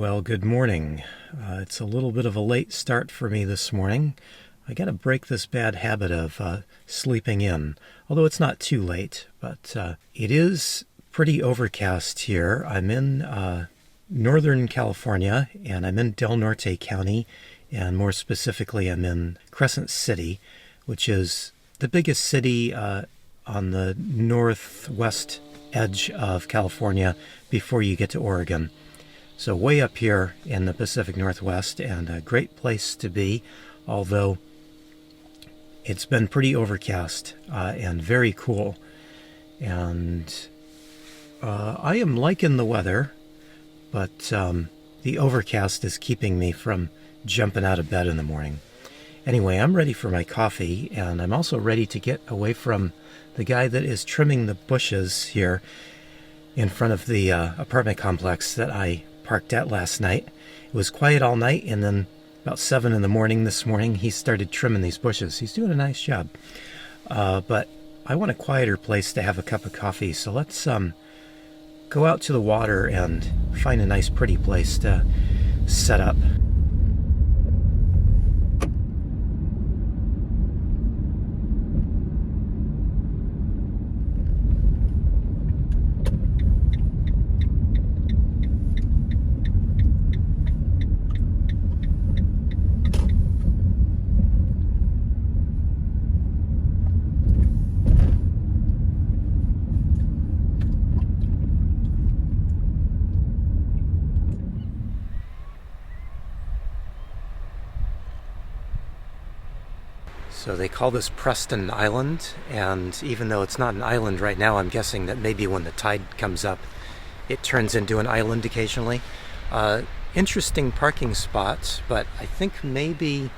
Well, good morning. It's a little bit of a late start for me this morning. I got to break this bad habit of sleeping in, although it's not too late, but it is pretty overcast here. I'm in Northern California, and I'm in Del Norte County, and more specifically, I'm in Crescent City, which is the biggest city on the northwest edge of California before you get to Oregon. So way up here in the Pacific Northwest, and a great place to be, although it's been pretty overcast and very cool. And I am liking the weather, but the overcast is keeping me from jumping out of bed in the morning. Anyway, I'm ready for my coffee, and I'm also ready to get away from the guy that is trimming the bushes here in front of the apartment complex that I parked at last night. It was quiet all night, and then about 7 in the morning this morning, he started trimming these bushes. He's doing a nice job. But I want a quieter place to have a cup of coffee, so let's go out to the water and find a nice pretty place to set up. So they call this Preston Island, and even though it's not an island right now, I'm guessing that maybe when the tide comes up, it turns into an island occasionally. Interesting parking spots, but I think maybe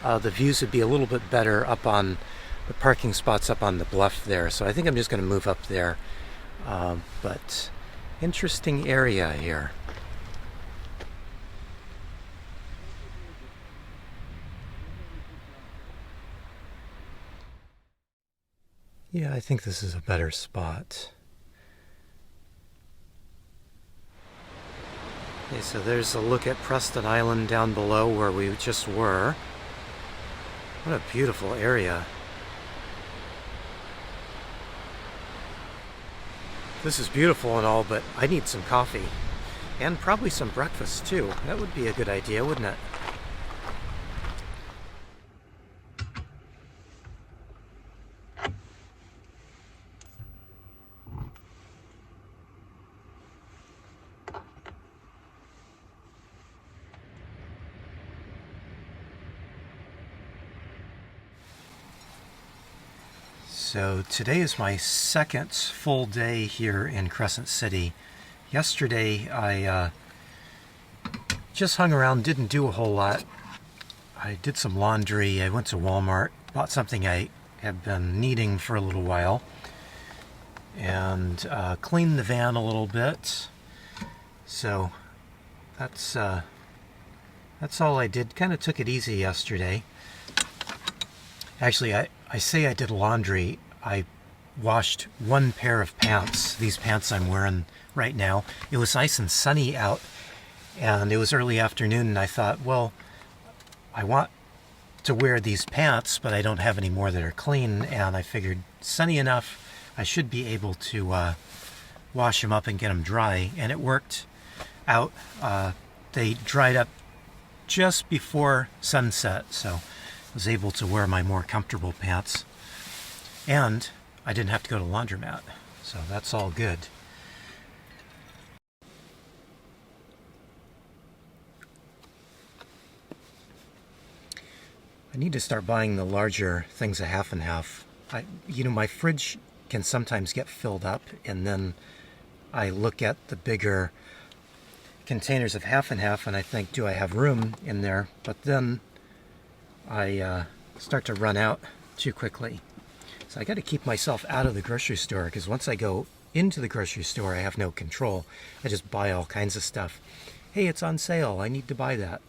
the views would be a little bit better up on the parking spots up on the bluff there. So I think I'm just going to move up there. But interesting area here. Yeah, I think this is a better spot. Okay, so there's a look at Preston Island down below where we just were. What a beautiful area. This is beautiful and all, but I need some coffee. And probably some breakfast too. That would be a good idea, wouldn't it? So today is my second full day here in Crescent City. Yesterday I just hung around, didn't do a whole lot. I did some laundry, I went to Walmart, bought something I had been needing for a little while, and cleaned the van a little bit. So that's all I did. Kind of took it easy yesterday. Actually, I say I did laundry. I washed one pair of pants, these pants I'm wearing right now. It was nice and sunny out, and it was early afternoon, and I thought, well, I want to wear these pants, but I don't have any more that are clean, and I figured sunny enough, I should be able to wash them up and get them dry, and it worked out. They dried up just before sunset, so I was able to wear my more comfortable pants, and I didn't have to go to the laundromat, so that's all good. I need to start buying the larger things, a half and half. My fridge can sometimes get filled up, and then I look at the bigger containers of half and half, and I think, do I have room in there? But then I start to run out too quickly. So I got to keep myself out of the grocery store, because once I go into the grocery store, I have no control. I just buy all kinds of stuff. Hey, it's on sale. I need to buy that.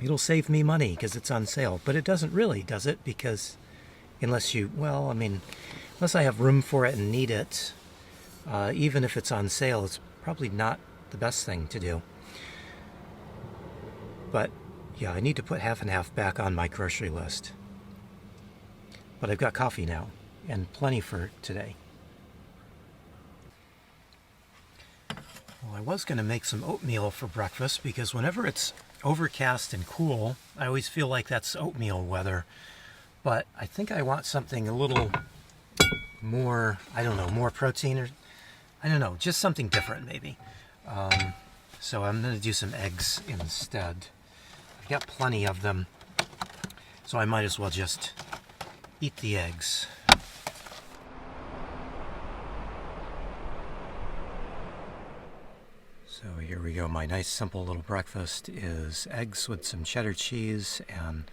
It'll save me money because it's on sale. But it doesn't really, does it? Because unless I have room for it and need it, even if it's on sale, it's probably not the best thing to do. But yeah, I need to put half and half back on my grocery list. But I've got coffee now, and plenty for today. Well, I was going to make some oatmeal for breakfast because whenever it's overcast and cool, I always feel like that's oatmeal weather. But I think I want something a little more, I don't know, more protein, or I don't know, just something different maybe. So I'm going to do some eggs instead. I've got plenty of them, so I might as well just eat the eggs. So here we go. My nice simple little breakfast is eggs with some cheddar cheese and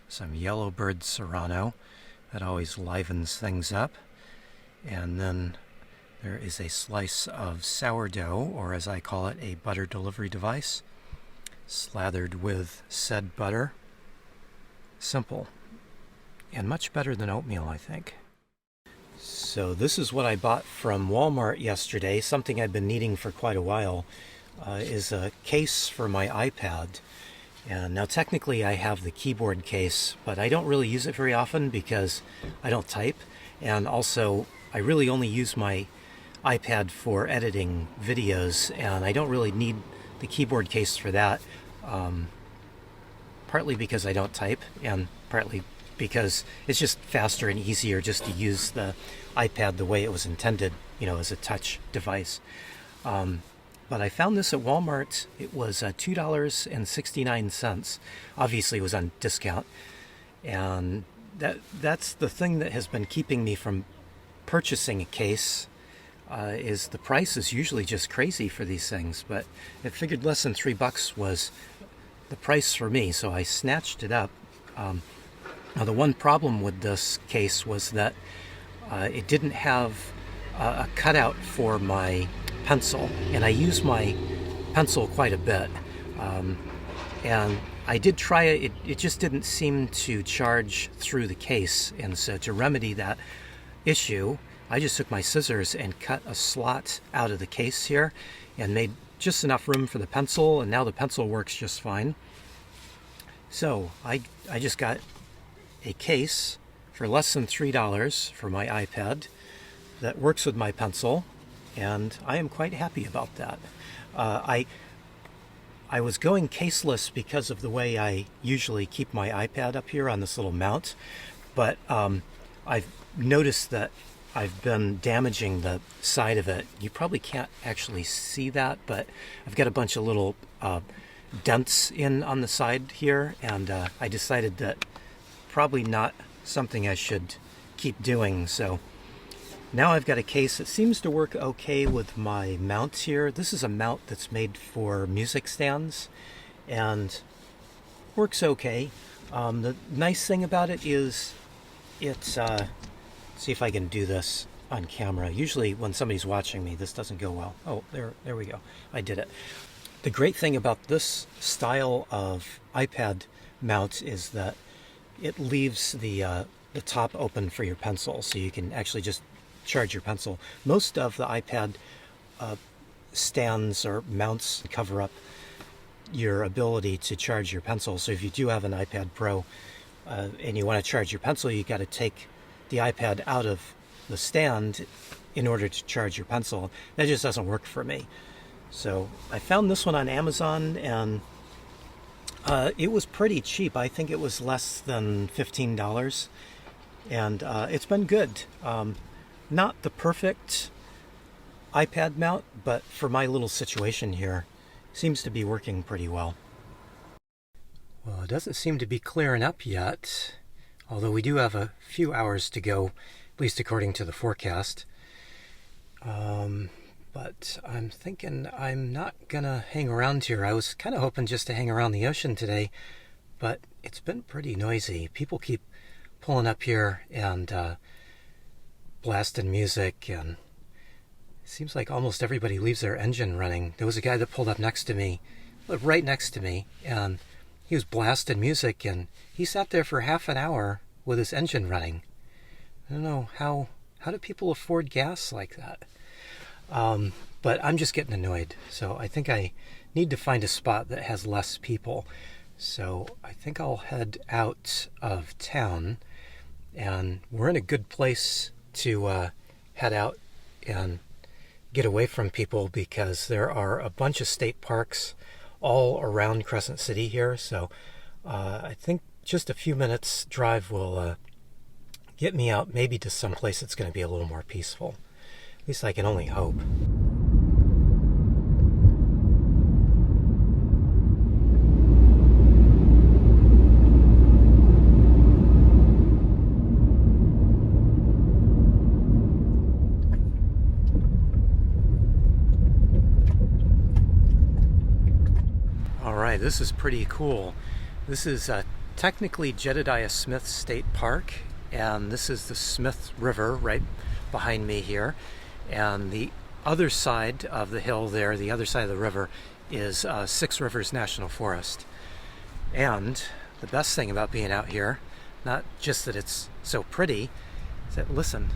some Yellowbird Serrano. That always livens things up. And then there is a slice of sourdough, or as I call it, a butter delivery device, slathered with said butter. Simple. And much better than oatmeal, I think. So this is what I bought from Walmart yesterday, something I've been needing for quite a while, is a case for my iPad. And now technically I have the keyboard case, but I don't really use it very often because I don't type. And also, I really only use my iPad for editing videos, and I don't really need the keyboard case for that. Partly because I don't type, and partly because it's just faster and easier just to use the iPad the way it was intended, you know, as a touch device. But I found this at Walmart. It was $2.69. Obviously it was on discount. And that's the thing that has been keeping me from purchasing a case, is the price is usually just crazy for these things. But I figured less than $3 was the price for me, so I snatched it up. Now the one problem with this case was that it didn't have a cutout for my pencil, and I use my pencil quite a bit. And I did try it, it just didn't seem to charge through the case, and so to remedy that issue, I just took my scissors and cut a slot out of the case here and made just enough room for the pencil, and now the pencil works just fine. So I just got a case for less than $3 for my iPad that works with my pencil, and I am quite happy about that. I was going caseless because of the way I usually keep my iPad up here on this little mount, but I've noticed that I've been damaging the side of it. You probably can't actually see that, but I've got a bunch of little dents on the side here, and I decided that probably not something I should keep doing. So now I've got a case that seems to work okay with my mounts here. This is a mount that's made for music stands and works okay. The nice thing about it is it's see if I can do this on camera. Usually when somebody's watching me, this doesn't go well. Oh, there we go. I did it. The great thing about this style of iPad mount is that it leaves the top open for your pencil, so you can actually just charge your pencil. Most of the iPad stands or mounts cover up your ability to charge your pencil. So if you do have an iPad Pro and you want to charge your pencil, you got to take the iPad out of the stand in order to charge your pencil. That just doesn't work for me. So I found this one on Amazon, and it was pretty cheap. I think it was less than $15, and it's been good. Not the perfect iPad mount, but for my little situation here, seems to be working pretty well. Well, it doesn't seem to be clearing up yet, although we do have a few hours to go, at least according to the forecast. But I'm thinking I'm not gonna hang around here. I was kind of hoping just to hang around the ocean today, but it's been pretty noisy. People keep pulling up here and blasting music, and it seems like almost everybody leaves their engine running. There was a guy that pulled up next to me, right next to me, and he was blasting music, and he sat there for half an hour with his engine running. I don't know, how do people afford gas like that? But I'm just getting annoyed, so I think I need to find a spot that has less people. So I think I'll head out of town, and we're in a good place to head out and get away from people because there are a bunch of state parks all around Crescent City here. So I think just a few minutes drive will get me out maybe to some place that's going to be a little more peaceful. At least I can only hope. Alright, this is pretty cool. This is technically Jedidiah Smith State Park, and this is the Smith River right behind me here. And the other side of the hill there, the other side of the river, is Six Rivers National Forest. And the best thing about being out here, not just that it's so pretty, is that, listen,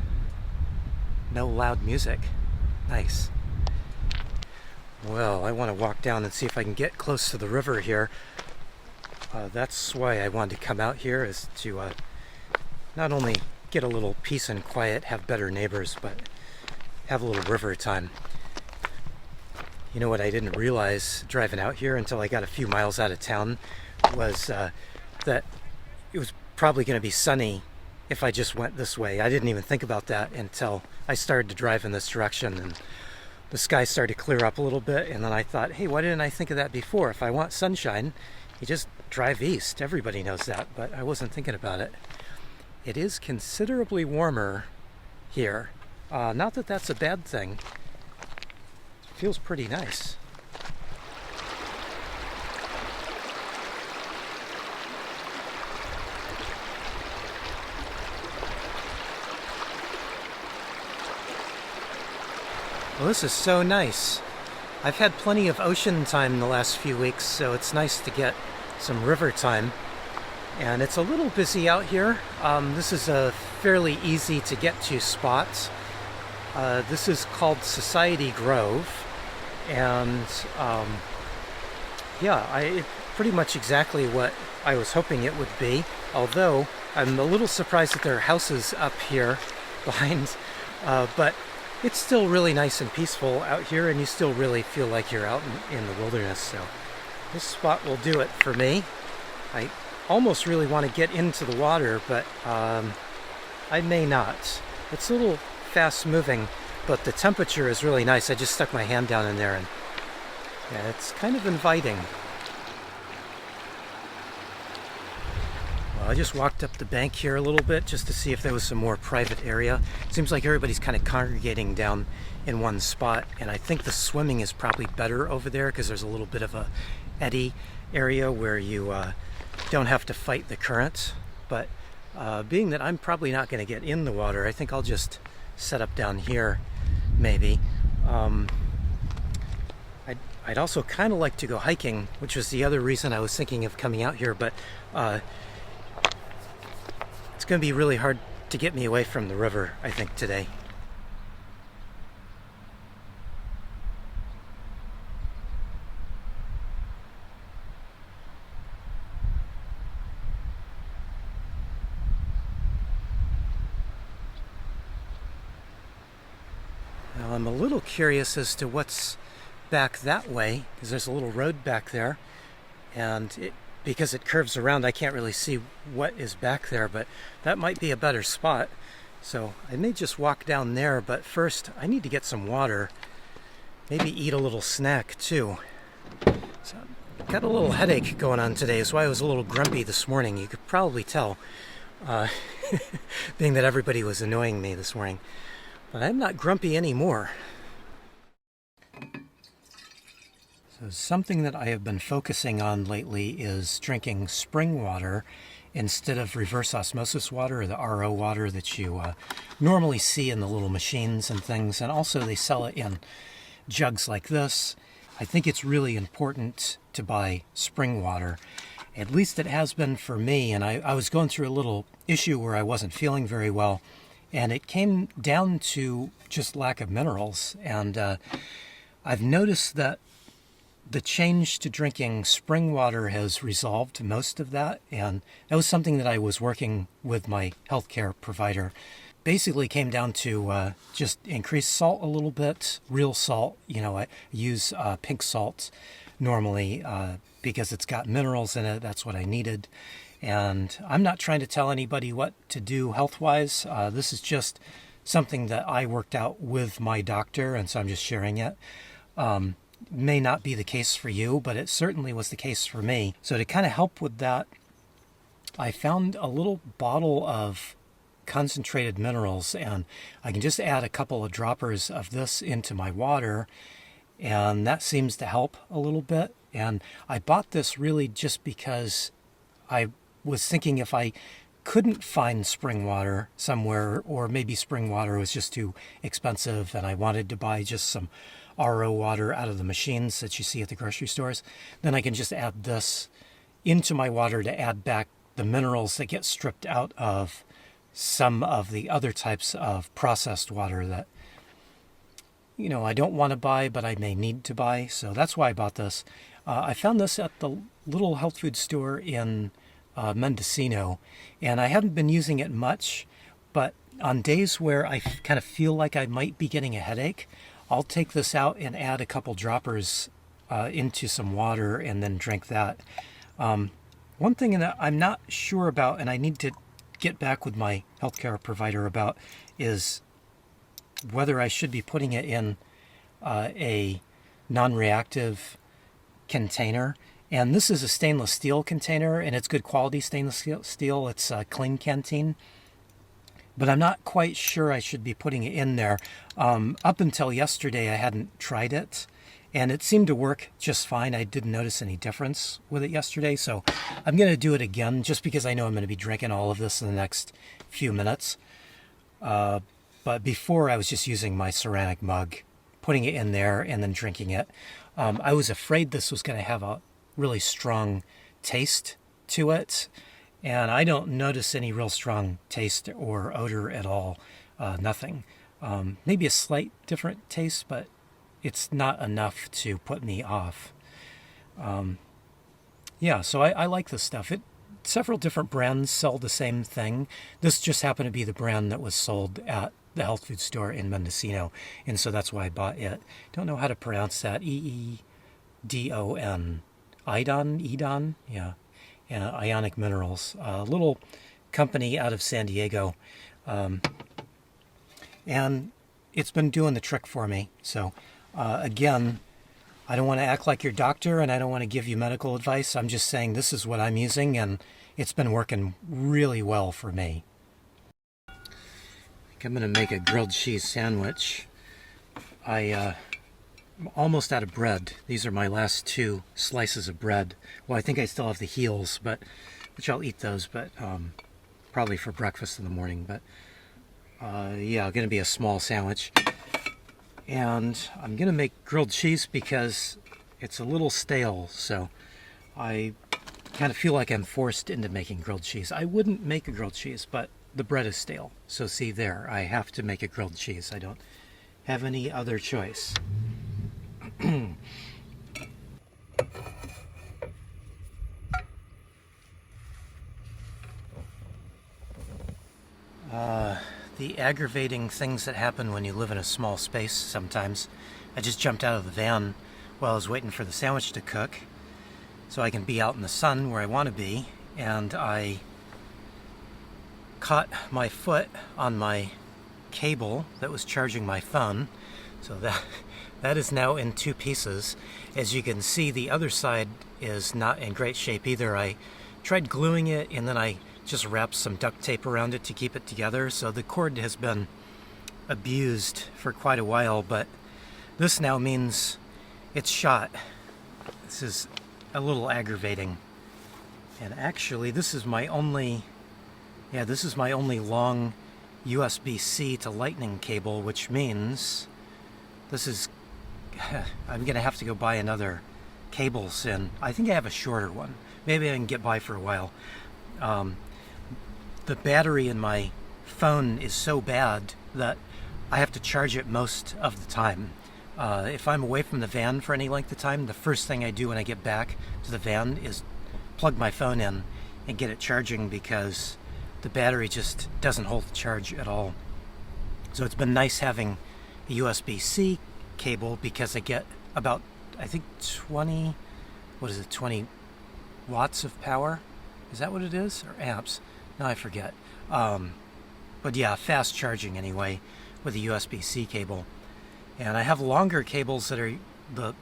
no loud music. Nice. Well, I want to walk down and see if I can get close to the river here. That's why I wanted to come out here, is to not only get a little peace and quiet, have better neighbors, but have a little river time. You know what I didn't realize driving out here until I got a few miles out of town was that it was probably going to be sunny if I just went this way. I didn't even think about that until I started to drive in this direction, and the sky started to clear up a little bit, and then I thought, hey, why didn't I think of that before? If I want sunshine, you just drive east. Everybody knows that, but I wasn't thinking about it. It is considerably warmer here. Not that that's a bad thing. It feels pretty nice. Well, this is so nice. I've had plenty of ocean time in the last few weeks, so it's nice to get some river time. And it's a little busy out here. This is a fairly easy to get to spot. This is called Society Grove, and it's pretty much exactly what I was hoping it would be, although I'm a little surprised that there are houses up here behind, but it's still really nice and peaceful out here, and you still really feel like you're out in the wilderness. So this spot will do it for me. I almost really want to get into the water, but I may not. It's a little fast moving, but the temperature is really nice. I just stuck my hand down in there, and yeah, it's kind of inviting. Well, I just walked up the bank here a little bit just to see if there was some more private area. It seems like everybody's kind of congregating down in one spot, and I think the swimming is probably better over there because there's a little bit of a eddy area where you don't have to fight the current. But being that I'm probably not going to get in the water, I think I'll just set up down here maybe. I'd also kind of like to go hiking, which was the other reason I was thinking of coming out here, but it's going to be really hard to get me away from the river, I think, today. Now, I'm a little curious as to what's back that way, because there's a little road back there, and because it curves around, I can't really see what is back there, but that might be a better spot. So I may just walk down there, but first I need to get some water, maybe eat a little snack too. So I've got a little headache going on today, that's why I was a little grumpy this morning. You could probably tell, being that everybody was annoying me this morning. But I'm not grumpy anymore. So something that I have been focusing on lately is drinking spring water instead of reverse osmosis water, or the RO water that you normally see in the little machines and things. And also they sell it in jugs like this. I think it's really important to buy spring water. At least it has been for me. And I was going through a little issue where I wasn't feeling very well. And it came down to just lack of minerals. And I've noticed that the change to drinking spring water has resolved most of that, and that was something that I was working with my healthcare provider. Basically came down to just increase salt a little bit, real salt. I use pink salt normally because it's got minerals in it. That's what I needed. And I'm not trying to tell anybody what to do health-wise. This is just something that I worked out with my doctor, and so I'm just sharing it. May not be the case for you, but it certainly was the case for me. So to kind of help with that, I found a little bottle of concentrated minerals, and I can just add a couple of droppers of this into my water, and that seems to help a little bit. And I bought this really just because I was thinking if I couldn't find spring water somewhere, or maybe spring water was just too expensive and I wanted to buy just some RO water out of the machines that you see at the grocery stores, then I can just add this into my water to add back the minerals that get stripped out of some of the other types of processed water that, I don't want to buy, but I may need to buy. So that's why I bought this. I found this at the little health food store in Mendocino, and I haven't been using it much, but on days where I kind of feel like I might be getting a headache, I'll take this out and add a couple droppers into some water and then drink that. One thing that I'm not sure about, and I need to get back with my healthcare provider about, is whether I should be putting it in a non-reactive container. And this is a stainless steel container, and it's good quality stainless steel. It's a clean canteen. But I'm not quite sure I should be putting it in there. Up until yesterday, I hadn't tried it, and it seemed to work just fine. I didn't notice any difference with it yesterday, so I'm going to do it again just because I know I'm going to be drinking all of this in the next few minutes. But before, I was just using my ceramic mug, putting it in there, and then drinking it. I was afraid this was going to have a really strong taste to it, and I don't notice any real strong taste or odor at all. Nothing. Maybe a slight different taste, but it's not enough to put me off. So I like this stuff. Several different brands sell the same thing. This just happened to be the brand that was sold at the health food store in Mendocino, and so that's why I bought it. Don't know how to pronounce that. EEDON. Edon? Yeah. Ionic Minerals. A little company out of San Diego. And it's been doing the trick for me. So, again, I don't want to act like your doctor, and I don't want to give you medical advice. I'm just saying this is what I'm using, and it's been working really well for me. I think I'm going to make a grilled cheese sandwich. I'm almost out of bread. These are my last 2 slices of bread. Well, I think I still have the heels, which I'll eat those, but probably for breakfast in the morning. But going to be a small sandwich. And I'm going to make grilled cheese because it's a little stale, so I kind of feel like I'm forced into making grilled cheese. I wouldn't make a grilled cheese, but the bread is stale. So see there, I have to make a grilled cheese. I don't have any other choice. The aggravating things that happen when you live in a small space sometimes. I just jumped out of the van while I was waiting for the sandwich to cook so I can be out in the sun where I want to be, and I caught my foot on my cable that was charging my phone, so that is now in 2 pieces. As you can see, the other side is not in great shape either. I tried gluing it, and then I just wrapped some duct tape around it to keep it together, so the cord has been abused for quite a while, but this now means it's shot. This is a little aggravating. And actually, this is my only long USB-C to lightning cable, which means I'm gonna have to go buy another cable soon. I think I have a shorter one. Maybe I can get by for a while. The battery in my phone is so bad that I have to charge it most of the time. If I'm away from the van for any length of time, the first thing I do when I get back to the van is plug my phone in and get it charging, because the battery just doesn't hold the charge at all. So it's been nice having a USB-C cable, because I get about, I think 20 watts of power? Is that what it is? Or amps? No, I forget. But yeah, fast charging anyway with a USB-C cable. And I have longer cables that are the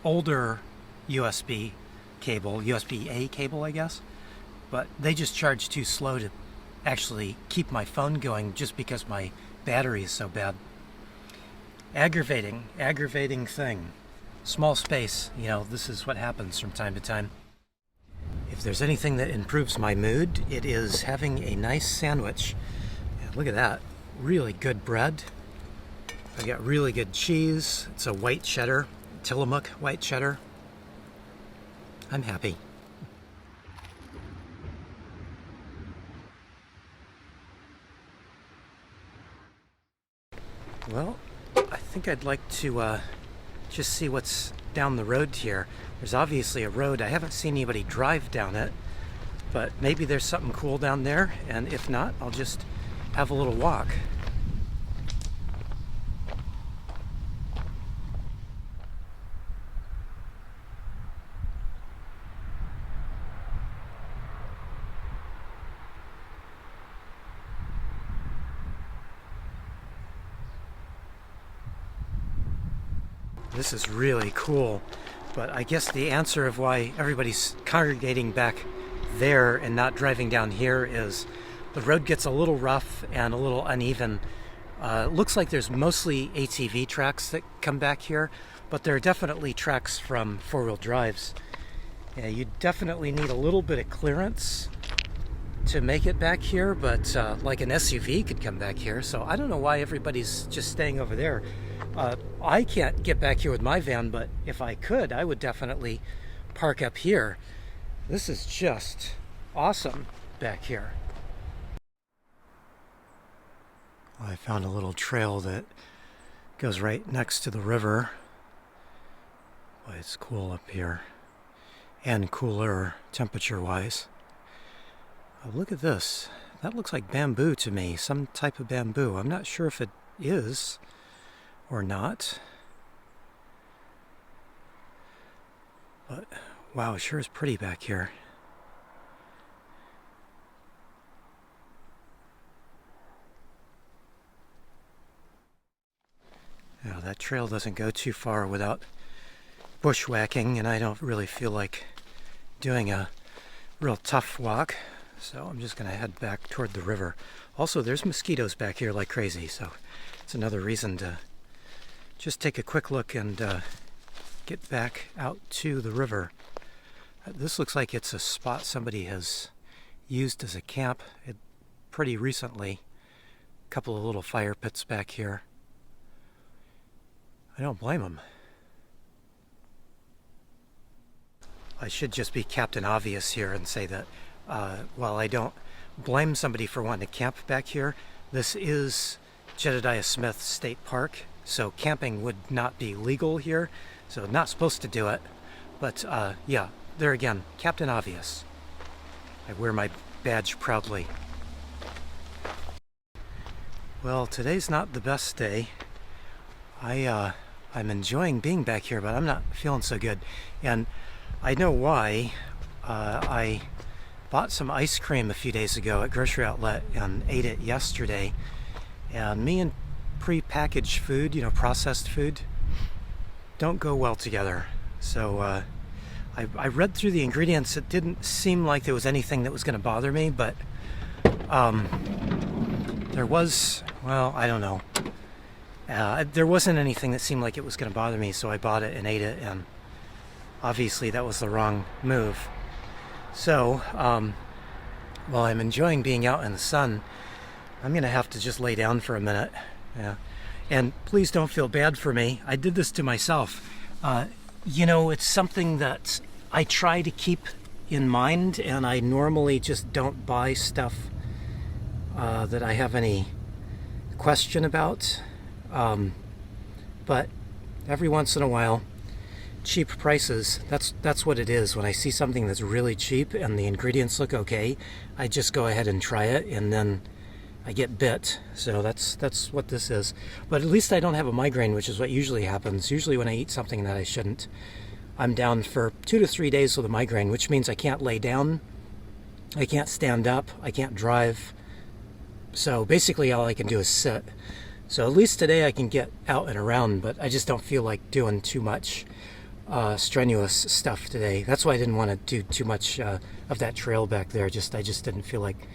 older USB cable, USB-A cable, I guess. But they just charge too slow to actually keep my phone going, just because my battery is so bad. Aggravating thing. Small space, you know, this is what happens from time to time. If there's anything that improves my mood, it is having a nice sandwich. And look at that, really good bread. I got really good cheese. It's a white cheddar, Tillamook white cheddar. I'm happy. Well, I think I'd like to just see what's down the road here. There's obviously a road. I haven't seen anybody drive down it, but maybe there's something cool down there, and if not, I'll just have a little walk. This is really cool, but I guess the answer of why everybody's congregating back there and not driving down here is the road gets a little rough and a little uneven. Looks like there's mostly ATV tracks that come back here, but there are definitely tracks from four-wheel drives. Yeah, you definitely need a little bit of clearance to make it back here, but like an SUV could come back here, so I don't know why everybody's just staying over there. I can't get back here with my van, but if I could, I would definitely park up here. This is just awesome back here. I found a little trail that goes right next to the river. Boy, it's cool up here, and cooler temperature-wise. Oh, look at this. That looks like bamboo to me, some type of bamboo. I'm not sure if it is or not. But wow, it sure is pretty back here. Now that trail doesn't go too far without bushwhacking, and I don't really feel like doing a real tough walk, so I'm just going to head back toward the river. Also, there's mosquitoes back here like crazy, so it's another reason to just take a quick look and get back out to the river. This looks like it's a spot somebody has used as a camp pretty recently. A couple of little fire pits back here. I don't blame them. I should just be Captain Obvious here and say that while I don't blame somebody for wanting to camp back here, this is Jedidiah Smith State Park, so camping would not be legal here, so not supposed to do it. But yeah, there again, Captain Obvious. I wear my badge proudly. Well, today's not the best day. I'm enjoying being back here, but I'm not feeling so good. And I know why. I bought some ice cream a few days ago at grocery outlet and ate it yesterday. And me and pre-packaged food, you know, processed food, don't go well together. So I read through the ingredients. It didn't seem like there was anything that was going to bother me, but there was, well, I don't know. There wasn't anything that seemed like it was going to bother me, so I bought it and ate it, and obviously that was the wrong move. So, while I'm enjoying being out in the sun, I'm going to have to just lay down for a minute. Yeah. And please don't feel bad for me. I did this to myself. You know, it's something that I try to keep in mind, and I normally just don't buy stuff that I have any question about. But every once in a while, cheap prices, that's what it is. When I see something that's really cheap and the ingredients look okay, I just go ahead and try it, and then I get bit. So that's what this is. But at least I don't have a migraine, which is what usually happens. Usually when I eat something that I shouldn't, I'm down for 2 to 3 days with a migraine, which means I can't lay down, I can't stand up, I can't drive. So basically all I can do is sit. So at least today I can get out and around, but I just don't feel like doing too much strenuous stuff today. That's why I didn't want to do too much of that trail back there. I just didn't feel like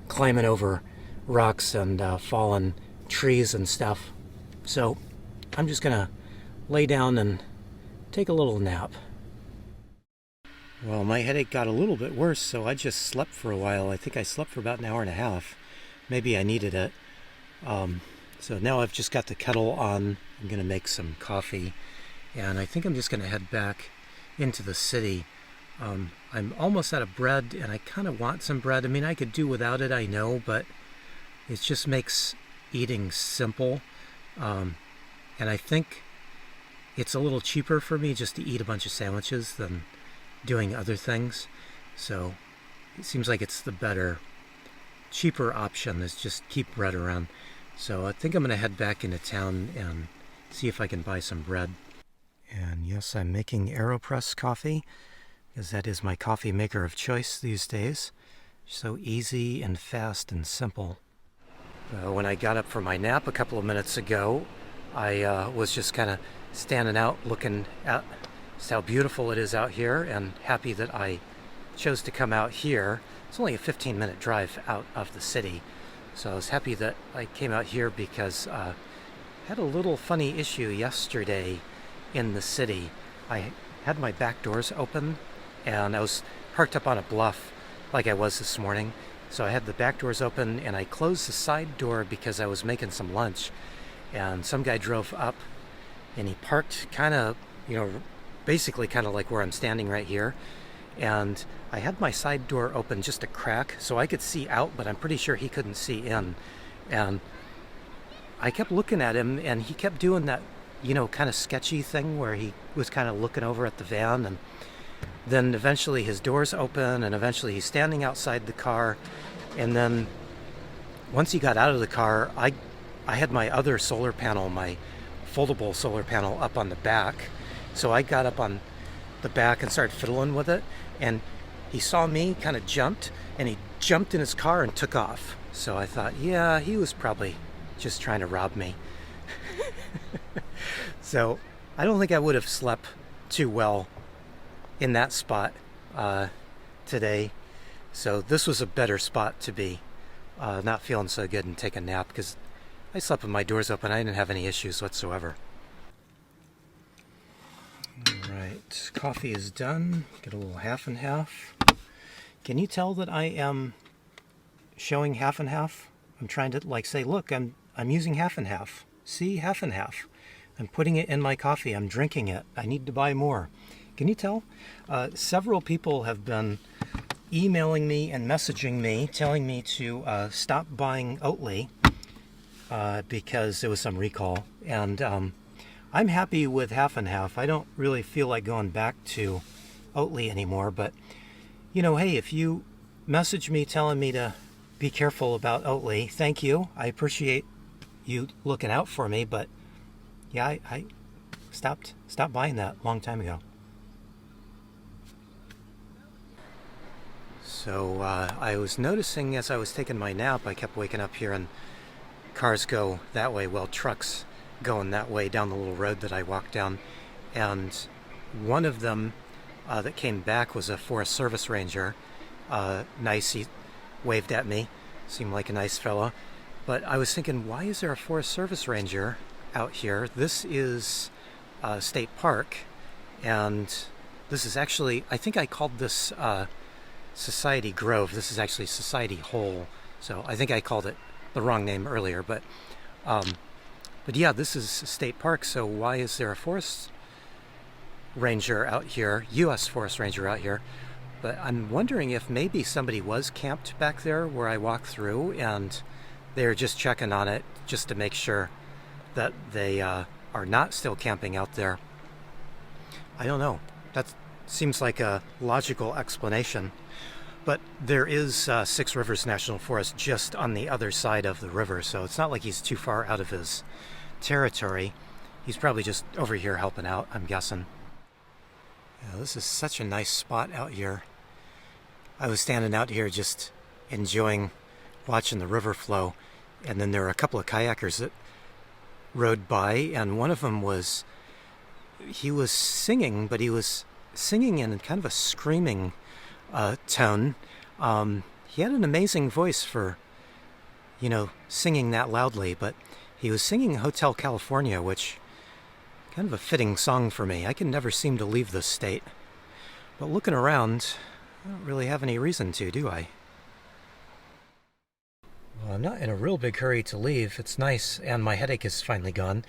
climbing over rocks and fallen trees and stuff. So I'm just gonna lay down and take a little nap. Well, my headache got a little bit worse, so I just slept for a while. I think I slept for about an hour and a half. Maybe I needed it. So now I've just got the kettle on. I'm gonna make some coffee, and I think I'm just gonna head back into the city. I'm almost out of bread, and I kind of want some bread. I mean, I could do without it, I know, but it just makes eating simple. And I think it's a little cheaper for me just to eat a bunch of sandwiches than doing other things. So it seems like it's the better, cheaper option is just keep bread around. So I think I'm going to head back into town and see if I can buy some bread. And yes, I'm making AeroPress coffee, because that is my coffee maker of choice these days. So easy and fast and simple. When I got up from my nap a couple of minutes ago, I was just kind of standing out looking at just how beautiful it is out here, and happy that I chose to come out here. It's only a 15-minute drive out of the city. So I was happy that I came out here because I had a little funny issue yesterday in the city. I had my back doors open, and I was parked up on a bluff like I was this morning. So I had the back doors open, and I closed the side door because I was making some lunch. And some guy drove up, and he parked kind of, basically kind of like where I'm standing right here. And I had my side door open just a crack so I could see out, but I'm pretty sure he couldn't see in. And I kept looking at him, and he kept doing that, kind of sketchy thing where he was kind of looking over at the van. And then eventually his door's open, and eventually he's standing outside the car. And then once he got out of the car, I had my other solar panel, my foldable solar panel, up on the back. So I got up on the back and started fiddling with it, and he saw me, kind of jumped, and he jumped in his car and took off. So I thought, yeah, he was probably just trying to rob me. So I don't think I would have slept too well in that spot today. So this was a better spot to be not feeling so good and take a nap, because I slept with my doors open. I didn't have any issues whatsoever. All right, coffee is done. Get a little half and half. Can you tell that I am showing half and half? I'm trying to say, look, I'm using half and half. See, half and half. I'm putting it in my coffee. I'm drinking it. I need to buy more. Can you tell? Several people have been emailing me and messaging me, telling me to stop buying Oatly because there was some recall. And I'm happy with half and half. I don't really feel like going back to Oatly anymore. But, hey, if you message me telling me to be careful about Oatly, thank you. I appreciate you looking out for me. But, yeah, I stopped buying that a long time ago. So I was noticing as I was taking my nap, I kept waking up here and cars go that way, trucks going that way down the little road that I walked down. And one of them that came back was a Forest Service Ranger. Nice, he waved at me, seemed like a nice fella. But I was thinking, why is there a Forest Service Ranger out here? This is State Park, and this is actually, I think I called this Society Grove. This is actually Society Hole. So I think I called it the wrong name earlier, but yeah, this is State Park. So why is there a Forest Ranger out here, U.S. Forest Ranger out here? But I'm wondering if maybe somebody was camped back there where I walked through, and they're just checking on it just to make sure that they are not still camping out there. I don't know. That seems like a logical explanation. But there is Six Rivers National Forest just on the other side of the river, so it's not like he's too far out of his territory. He's probably just over here helping out, I'm guessing. Yeah, this is such a nice spot out here. I was standing out here just enjoying watching the river flow, and then there were a couple of kayakers that rode by, and one of them was, he was singing, but he was singing in kind of a screaming tone. He had an amazing voice for, singing that loudly, but he was singing Hotel California, which kind of a fitting song for me. I can never seem to leave this state. But looking around, I don't really have any reason to, do I? Well, I'm not in a real big hurry to leave. It's nice, and my headache is finally gone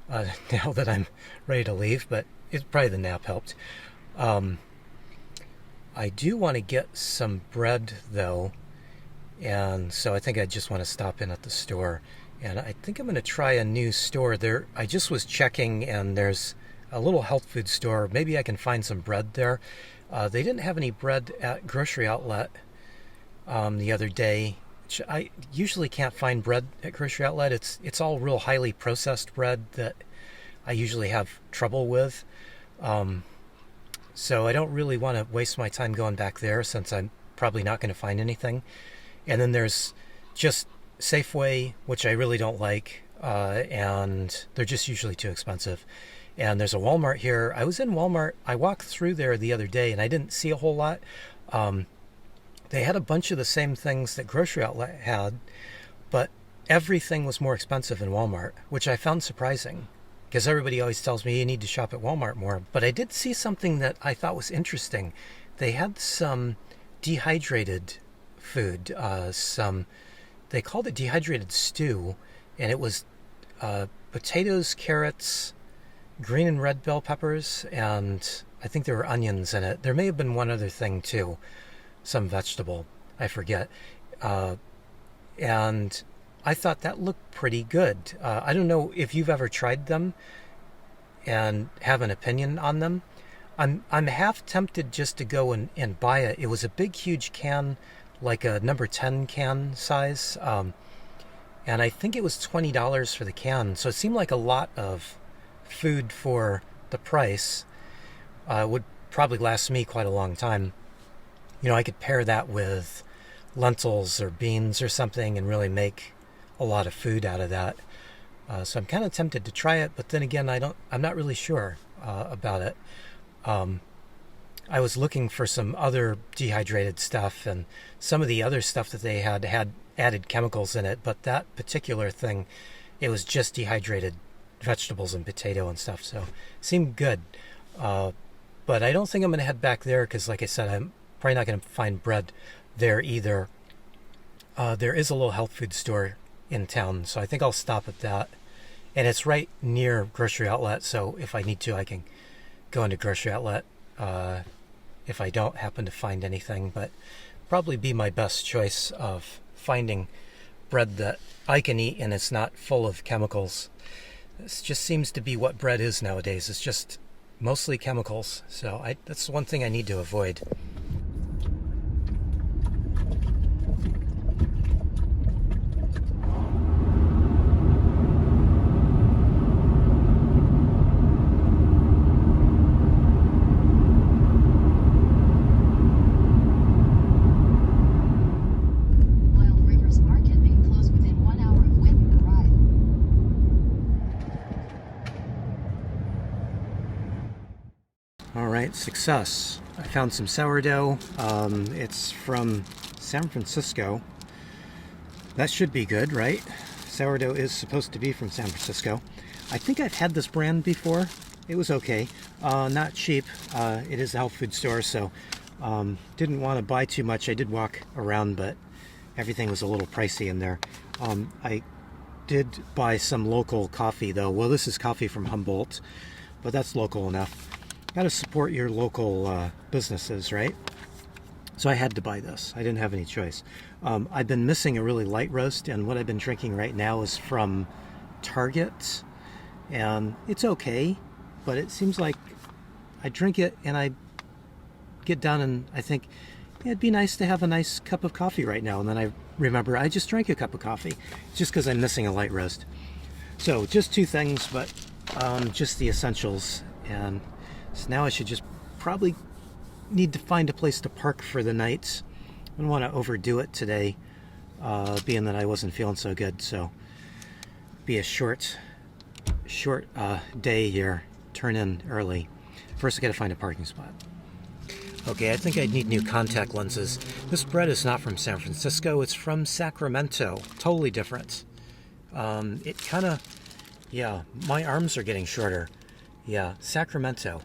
now that I'm ready to leave, but probably the nap helped. I do want to get some bread, though, and so I think I just want to stop in at the store. And I think I'm going to try a new store there. I just was checking, and there's a little health food store. Maybe I can find some bread there. They didn't have any bread at Grocery Outlet the other day. I usually can't find bread at Grocery Outlet. It's all real highly processed bread that I usually have trouble with. So I don't really want to waste my time going back there since I'm probably not going to find anything. And then there's just Safeway, which I really don't like, and they're just usually too expensive. And there's a Walmart here. I was in Walmart. I walked through there the other day, and I didn't see a whole lot. They had a bunch of the same things that Grocery Outlet had, but everything was more expensive in Walmart, which I found surprising, because everybody always tells me you need to shop at Walmart more. But I did see something that I thought was interesting. They had some dehydrated food, they called it dehydrated stew, and it was potatoes, carrots, green and red bell peppers, and I think there were onions in it. There may have been one other thing too, some vegetable, I forget. And I thought that looked pretty good. I don't know if you've ever tried them and have an opinion on them. I'm half tempted just to go and buy it. It was a big, huge can, like a number 10 can size, and I think it was $20 for the can, so it seemed like a lot of food for the price. Would probably last me quite a long time. I could pair that with lentils or beans or something and really make a lot of food out of that. So I'm kind of tempted to try it, but then again, I'm not really sure about it. I was looking for some other dehydrated stuff, and some of the other stuff that they had added chemicals in it, but that particular thing, it was just dehydrated vegetables and potato and stuff, so it seemed good. But I don't think I'm going to head back there because, like I said, I'm probably not going to find bread there either. There is a little health food store in town, so I think I'll stop at that. And it's right near Grocery Outlet, so if I need to, I can go into Grocery Outlet if I don't happen to find anything, but probably be my best choice of finding bread that I can eat and it's not full of chemicals. This just seems to be what bread is nowadays. It's just mostly chemicals, so that's one thing I need to avoid. Alright, success. I found some sourdough. It's from San Francisco. That should be good, right? Sourdough is supposed to be from San Francisco. I think I've had this brand before. It was okay. Not cheap. It is a health food store, so didn't want to buy too much. I did walk around, but everything was a little pricey in there. I did buy some local coffee, though. Well, this is coffee from Humboldt, but that's local enough. Got to support your local businesses, right? So I had to buy this. I didn't have any choice. I've been missing a really light roast, and what I've been drinking right now is from Target. and it's okay, but it seems like I drink it and I get done and I think, yeah, it'd be nice to have a nice cup of coffee right now. And then I remember I just drank a cup of coffee just because I'm missing a light roast. So just 2 things, but just the essentials. And so now I should just probably need to find a place to park for the night. I don't want to overdo it today, being that I wasn't feeling so good. So be a short day here. Turn in early. First I gotta find a parking spot. Okay, I think I need new contact lenses. This bread is not from San Francisco, it's from Sacramento. Totally different. It kind of, yeah, my arms are getting shorter. Yeah, Sacramento.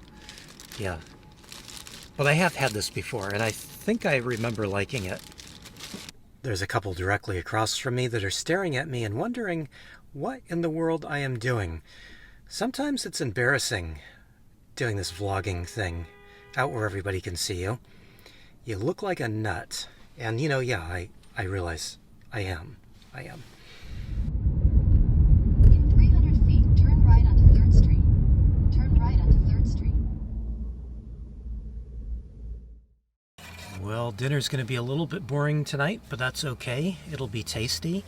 Yeah. But I have had this before, and I think I remember liking it. There's a couple directly across from me that are staring at me and wondering what in the world I am doing. Sometimes it's embarrassing doing this vlogging thing out where everybody can see you. You look like a nut. And you know, yeah, I realize I am. In 300 feet, turn right onto 3rd Street. Turn right onto 3rd Street. Well, dinner's going to be a little bit boring tonight, but that's okay. It'll be tasty.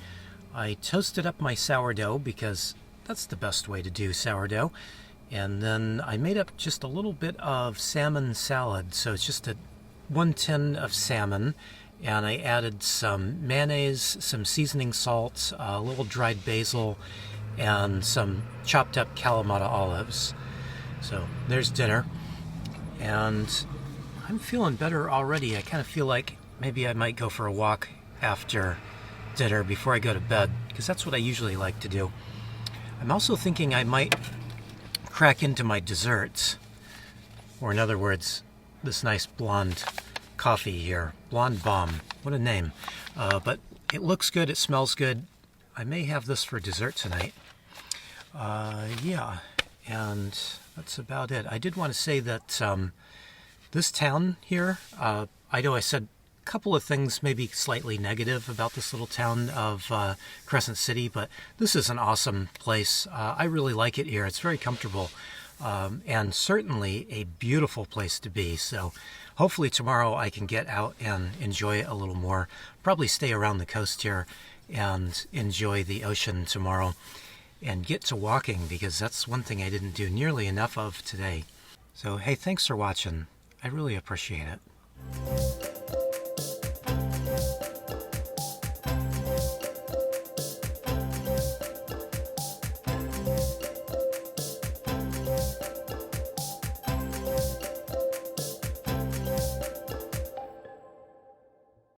I toasted up my sourdough because that's the best way to do sourdough. And then I made up just a little bit of salmon salad. So it's just 1 tin of salmon, and I added some mayonnaise, some seasoning salt, a little dried basil, and some chopped up Kalamata olives. So there's dinner. And I'm feeling better already. I kind of feel like maybe I might go for a walk after dinner before I go to bed, because that's what I usually like to do. I'm also thinking I might crack into my desserts, or in other words, this nice blonde coffee here. Blonde Bomb. What a name. But it looks good. It smells good. I may have this for dessert tonight. Yeah, and that's about it. I did want to say that this town here, I know I said a couple of things maybe slightly negative about this little town of Crescent City, but this is an awesome place. I really like it here. It's very comfortable, and certainly a beautiful place to be. So hopefully tomorrow I can get out and enjoy it a little more. Probably stay around the coast here and enjoy the ocean tomorrow and get to walking, because that's one thing I didn't do nearly enough of today. So hey, thanks for watching. I really appreciate it.